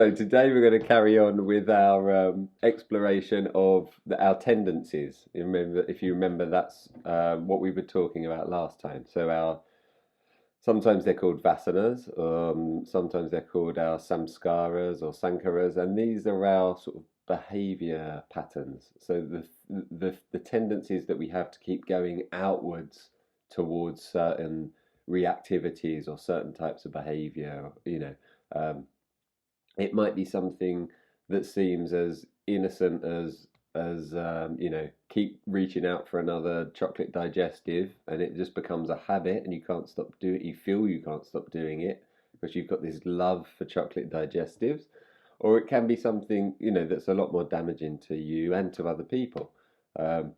So today we're going to carry on with our exploration of our tendencies. You remember, if you remember, that's what we were talking about last time. So our sometimes they're called vasanas, sometimes they're called our samskaras or sankaras, and these are our sort of behavior patterns. So the tendencies that we have to keep going outwards towards certain reactivities or certain types of behavior. It might be something that seems as innocent as keep reaching out for another chocolate digestive, and it just becomes a habit, and you can't stop doing it. You feel you can't stop doing it because you've got this love for chocolate digestives. Or it can be something that's a lot more damaging to you and to other people. Um,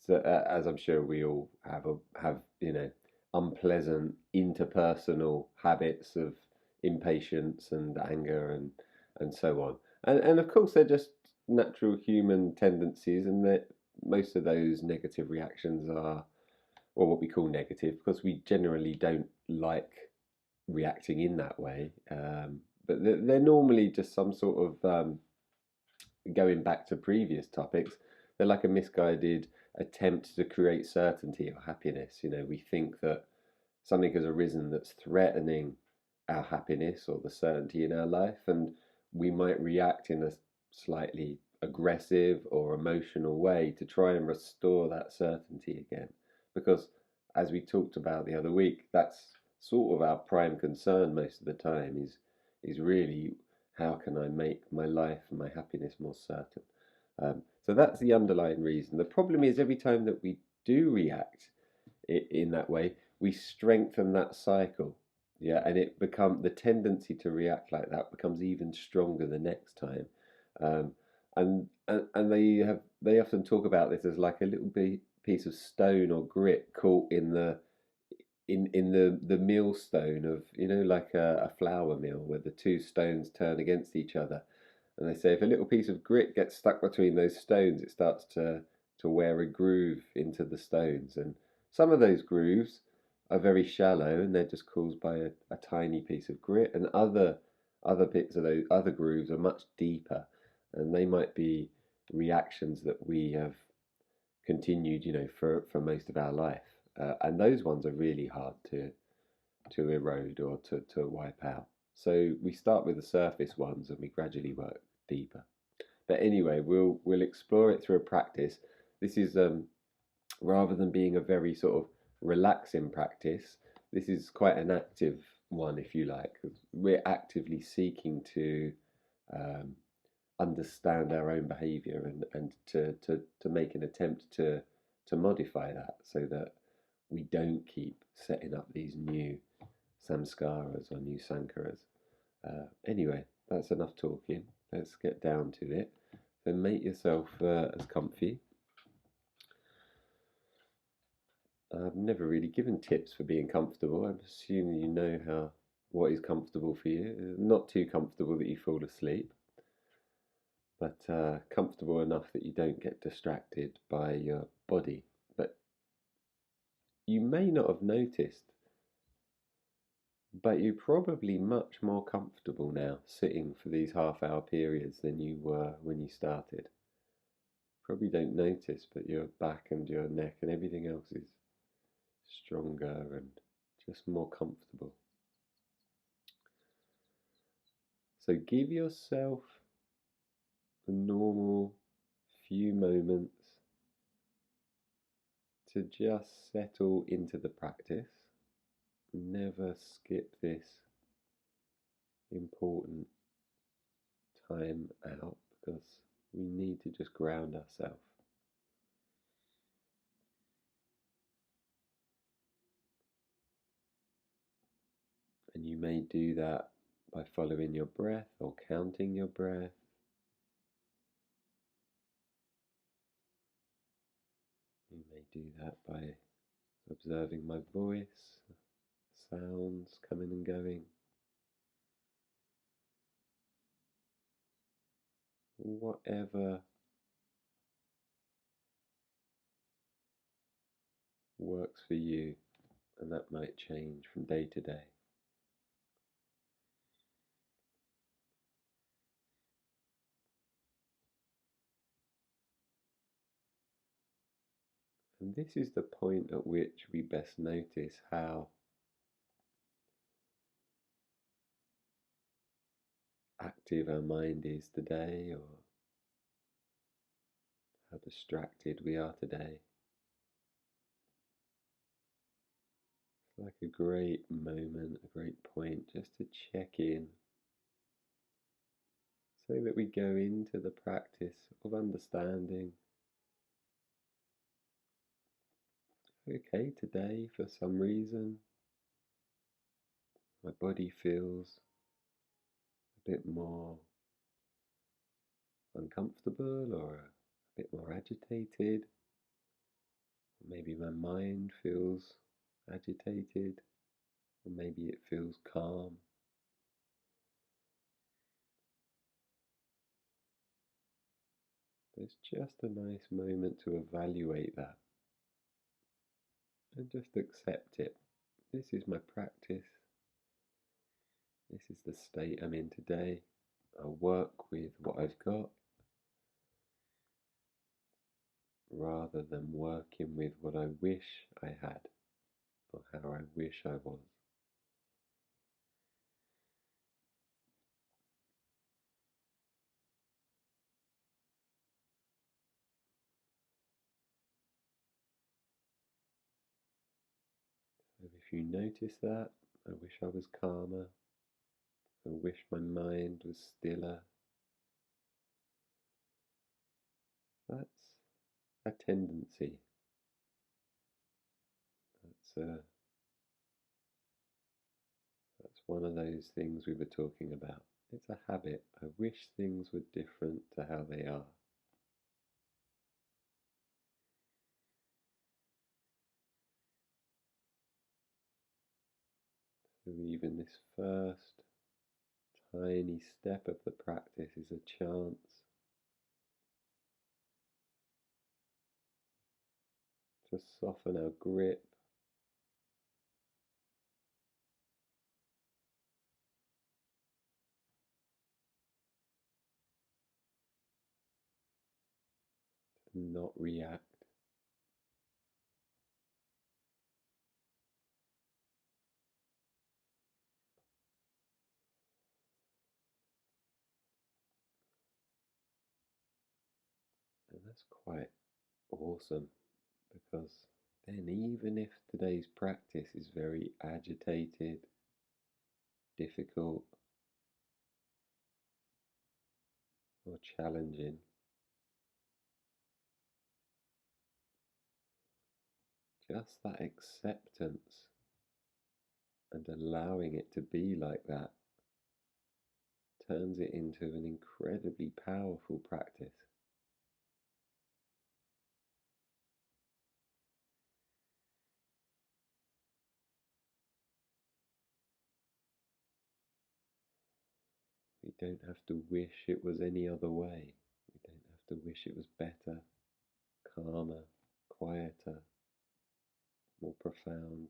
as I'm sure we all have unpleasant interpersonal habits of impatience and anger and so on. And of course, they're just natural human tendencies, and that most of those negative reactions are, or what we call negative, because we generally don't like reacting in that way. But they're normally just some sort of going back to previous topics. They're like a misguided attempt to create certainty or happiness. We think that something has arisen that's threatening our happiness or the certainty in our life, and we might react in a slightly aggressive or emotional way to try and restore that certainty again. Because, as we talked about the other week, that's sort of our prime concern most of the time is really how can I make my life and my happiness more certain. So that's the underlying reason. The problem is every time that we do react in that way, we strengthen that cycle. Yeah, and the tendency to react like that becomes even stronger the next time. Um, and they often talk about this as like a little piece of stone or grit caught in the millstone of like a flour mill where the two stones turn against each other. And they say if a little piece of grit gets stuck between those stones, it starts to wear a groove into the stones. And some of those grooves are very shallow and they're just caused by a tiny piece of grit, and other bits of those other grooves are much deeper, and they might be reactions that we have continued, for most of our life. And those ones are really hard to erode or to wipe out. So we start with the surface ones and we gradually work deeper. But anyway, we'll explore it through a practice. This is rather than being a very sort of relaxing practice, this is quite an active one, if you like. We're actively seeking to um, understand our own behavior and to make an attempt to modify that so that we don't keep setting up these new samskaras or new sankaras. Anyway, that's enough talking. Let's get down to it. So make yourself as comfy. I've never really given tips for being comfortable. I'm assuming you know what is comfortable for you. Not too comfortable that you fall asleep, but comfortable enough that you don't get distracted by your body. But you may not have noticed, but you're probably much more comfortable now sitting for these half-hour periods than you were when you started. Probably don't notice, but your back and your neck and everything else is stronger and just more comfortable. So give yourself a normal few moments to just settle into the practice. Never skip this important time out because we need to just ground ourselves. And you may do that by following your breath or counting your breath. You may do that by observing my voice, sounds coming and going. Whatever works for you, and that might change from day to day. And this is the point at which we best notice how active our mind is today, or how distracted we are today. It's like a great moment, a great point just to check in so that we go into the practice of understanding, okay, today for some reason my body feels a bit more uncomfortable or a bit more agitated. Maybe my mind feels agitated, or maybe it feels calm. But it's just a nice moment to evaluate that and just accept it. This is my practice. This is the state I'm in today. I'll work with what I've got rather than working with what I wish I had or how I wish I was. So if you notice that, I wish I was calmer, I wish my mind was stiller, that's a tendency. That's one of those things we were talking about. It's a habit. I wish things were different to how they are. So even this first tiny step of the practice is a chance to soften our grip, to not react. And that's quite awesome, because then even if today's practice is very agitated, difficult, or challenging, just that acceptance and allowing it to be like that turns it into an incredibly powerful practice. We don't have to wish it was any other way. We don't have to wish it was better, calmer, quieter, more profound.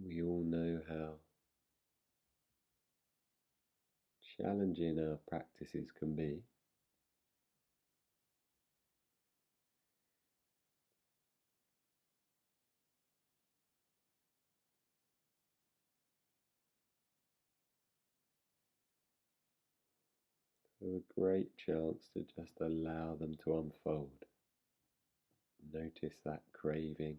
We all know how challenging our practices can be. So a great chance to just allow them to unfold. Notice that craving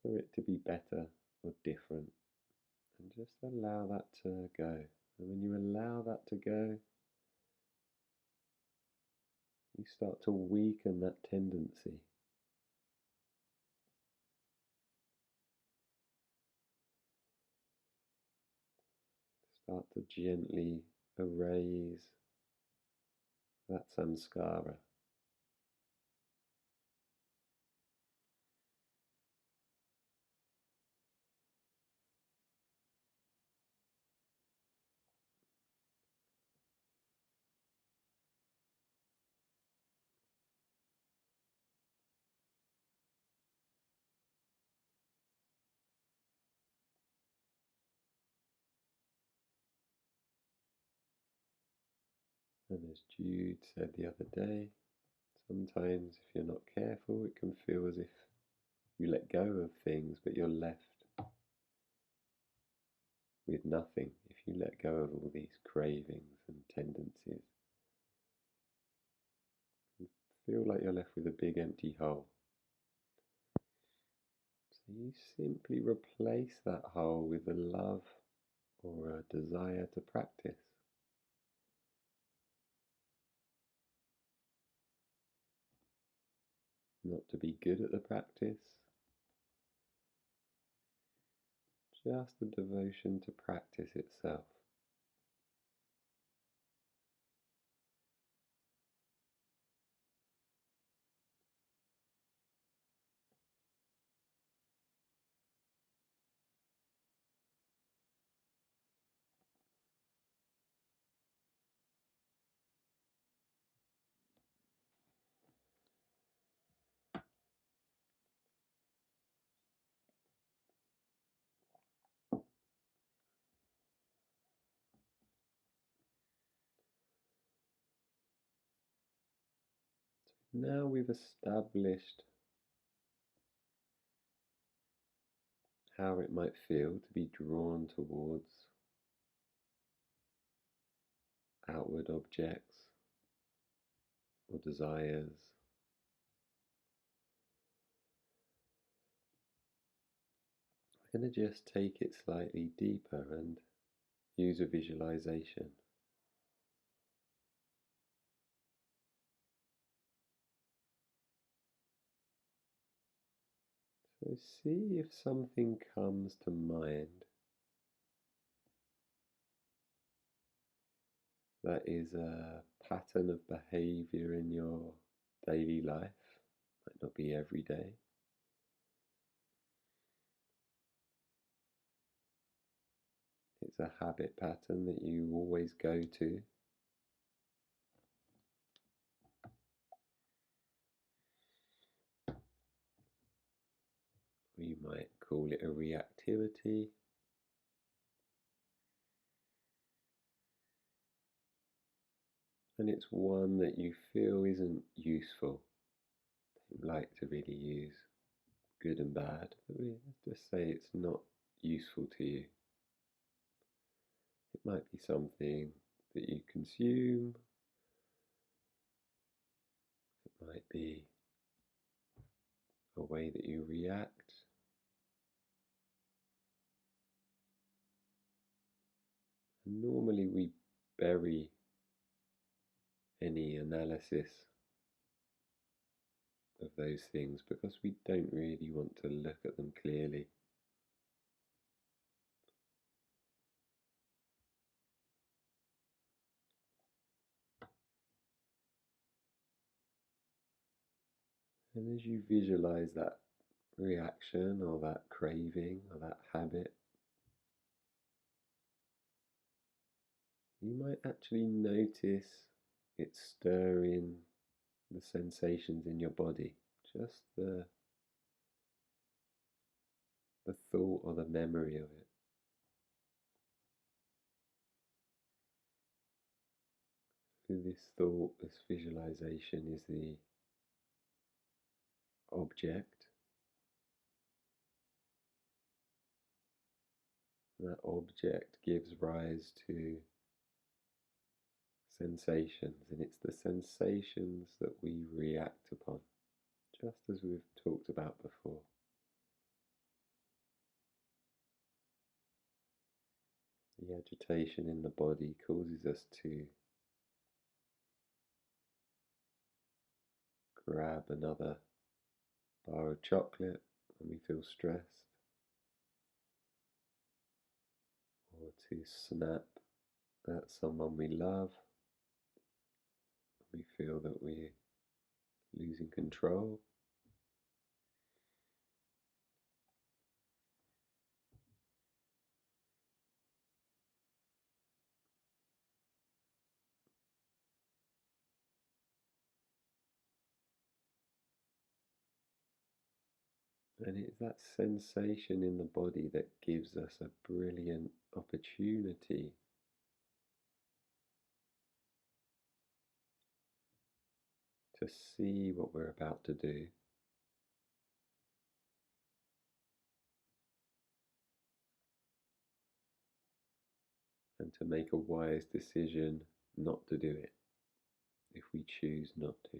for it to be better or different, and just allow that to go. And when you allow that to go, you start to weaken that tendency. Start to gently erase that samskara. And as Jude said the other day, sometimes if you're not careful, it can feel as if you let go of things, but you're left with nothing. If you let go of all these cravings and tendencies, you feel like you're left with a big empty hole. So you simply replace that hole with a love or a desire to practice. Not to be good at the practice, just a devotion to practice itself. Now we've established how it might feel to be drawn towards outward objects or desires. I'm going to just take it slightly deeper and use a visualization. So see if something comes to mind that is a pattern of behaviour in your daily life. Might not be every day. It's a habit pattern that you always go to. Or you might call it a reactivity. And it's one that you feel isn't useful. Don't like to really use good and bad, but we just say it's not useful to you. It might be something that you consume. It might be a way that you react. And normally we bury any analysis of those things because we don't really want to look at them clearly. And as you visualize that reaction or that craving or that habit, you might actually notice it stirring the sensations in your body, just the thought or the memory of it. So this thought, this visualization is the object. That object gives rise to sensations, and it's the sensations that we react upon, just as we've talked about before. The agitation in the body causes us to grab another bar of chocolate when we feel stressed, or to snap at someone we love when we feel that we're losing control. And it's that sensation in the body that gives us a brilliant opportunity to see what we're about to do, and to make a wise decision not to do it if we choose not to.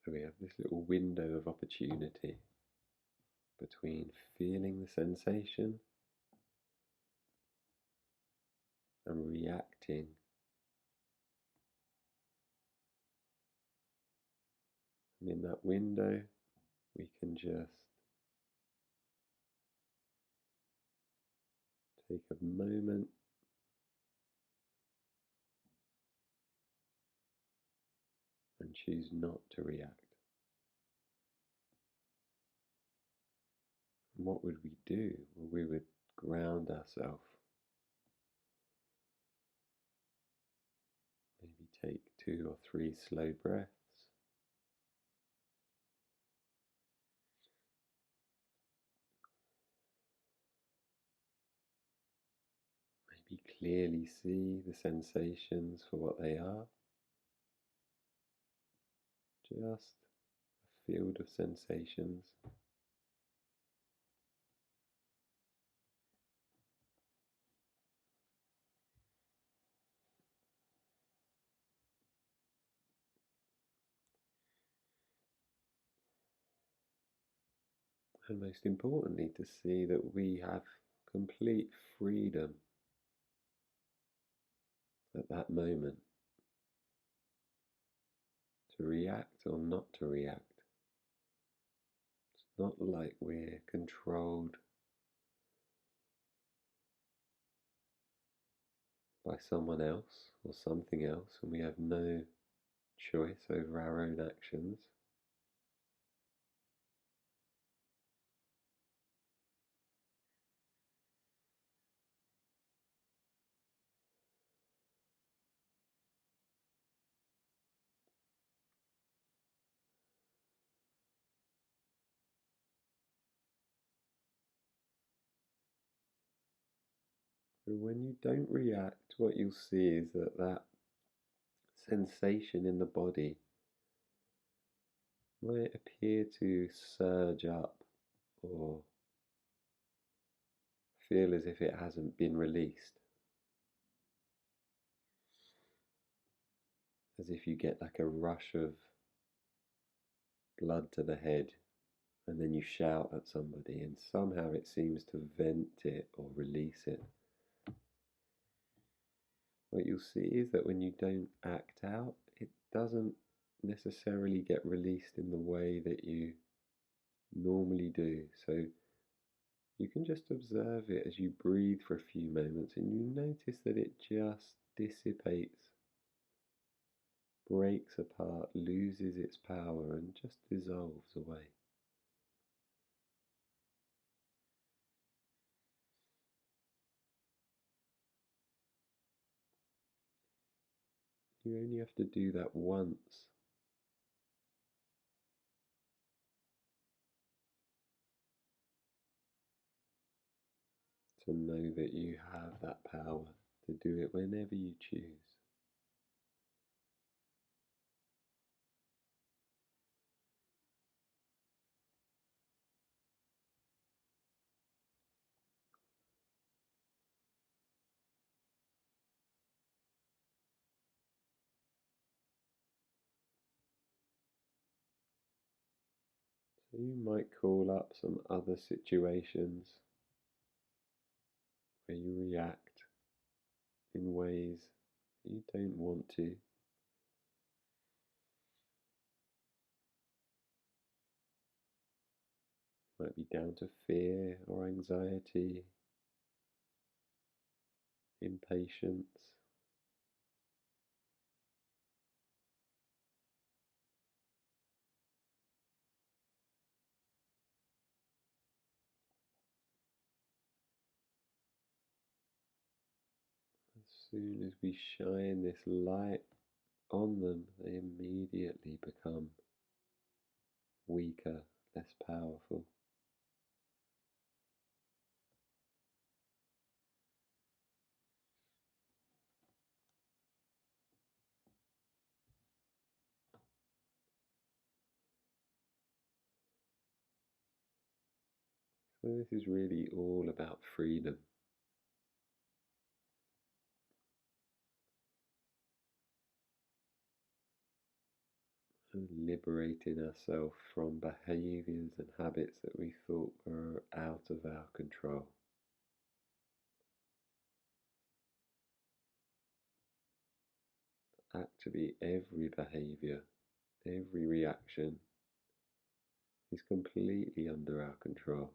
So we have this little window of opportunity between feeling the sensation and reacting. And in that window, we can just take a moment and choose not to react. And what would we do? Well, we would ground ourselves. Maybe take 2 or 3 slow breaths. Maybe clearly see the sensations for what they are. Just a field of sensations. And most importantly, to see that we have complete freedom at that moment to react or not to react. It's not like we're controlled by someone else or something else, and we have no choice over our own actions. But when you don't react, what you'll see is that that sensation in the body might appear to surge up or feel as if it hasn't been released. As if you get like a rush of blood to the head and then you shout at somebody and somehow it seems to vent it or release it. What you'll see is that when you don't act out, it doesn't necessarily get released in the way that you normally do. So you can just observe it as you breathe for a few moments and you notice that it just dissipates, breaks apart, loses its power, and just dissolves away. You only have to do that once to know that you have that power to do it whenever you choose. So you might call up some other situations where you react in ways you don't want to. Might be down to fear or anxiety, impatience. soon as we shine this light on them, they immediately become weaker, less powerful. So this is really all about freedom. And liberating ourselves from behaviours and habits that we thought were out of our control. Actually, every behaviour, every reaction is completely under our control.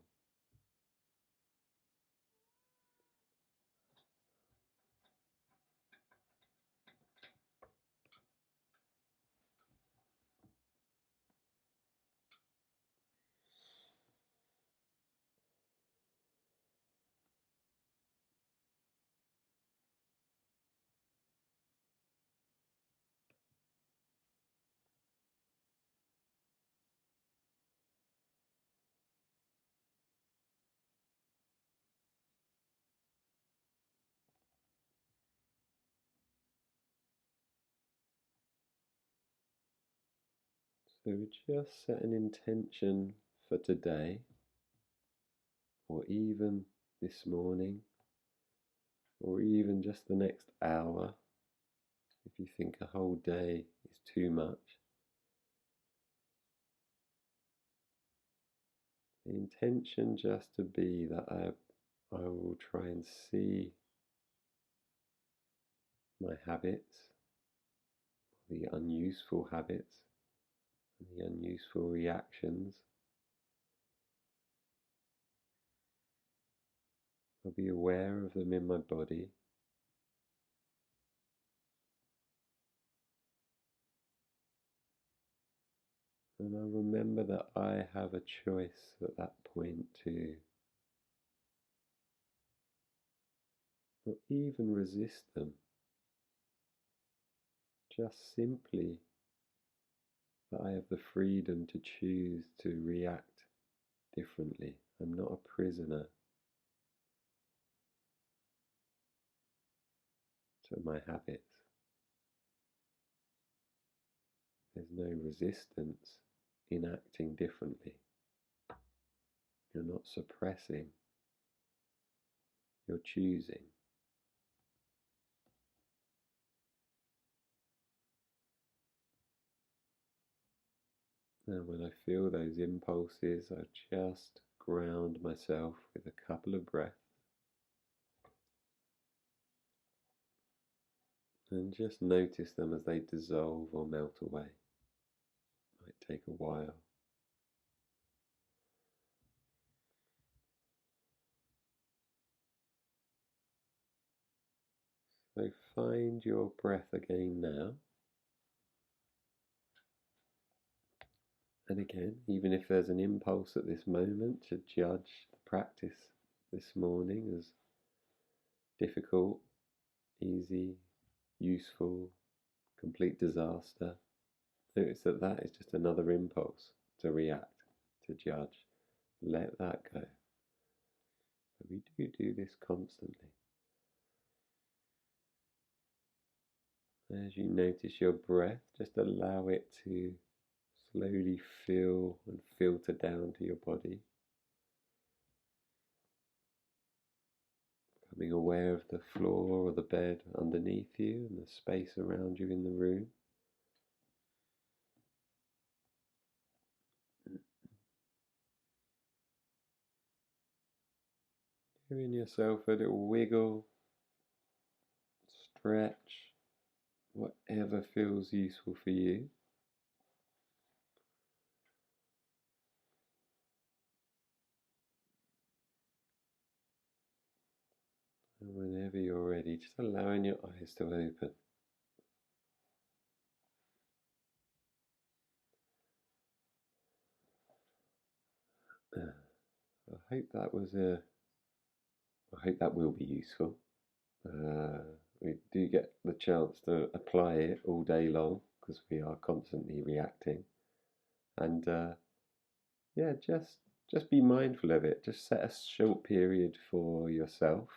So just set an intention for today, or even this morning, or even just the next hour. If you think a whole day is too much, the intention just to be that I will try and see my habits, the unuseful habits, and the unuseful reactions. I'll be aware of them in my body. And I remember that I have a choice at that point to not even resist them, just simply that I have the freedom to choose to react differently. I'm not a prisoner to my habits. There's no resistance in acting differently. You're not suppressing, you're choosing. And when I feel those impulses, I just ground myself with a couple of breaths and just notice them as they dissolve or melt away. Might take a while. So find your breath again now. And again, even if there's an impulse at this moment to judge the practice this morning as difficult, easy, useful, complete disaster, notice that that is just another impulse to react, to judge. Let that go. But we do this constantly. As you notice your breath, just allow it to slowly fill and filter down to your body. Becoming aware of the floor or the bed underneath you and the space around you in the room. Giving yourself a little wiggle, stretch, whatever feels useful for you. And whenever you're ready, just allowing your eyes to open. I hope that will be useful. we do get the chance to apply it all day long because we are constantly reacting. And yeah, just be mindful of it. Just set a short period for yourself.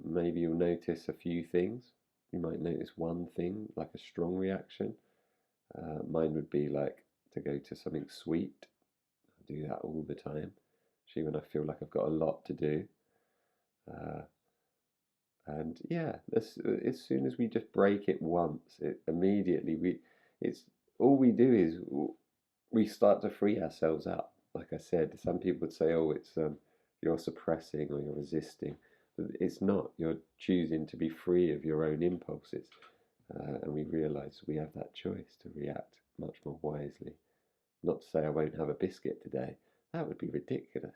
Maybe you'll notice a few things. You might notice one thing, like a strong reaction. Mine would be like to go to something sweet. I do that all the time, actually, when I feel like I've got a lot to do. Uh, and yeah, as soon as we just break it once, it immediately it's all we do is we start to free ourselves up. Like I said, some people would say, "Oh, it's you're suppressing or you're resisting." But it's not. You're choosing to be free of your own impulses, and we realise we have that choice to react much more wisely. Not to say I won't have a biscuit today. That would be ridiculous.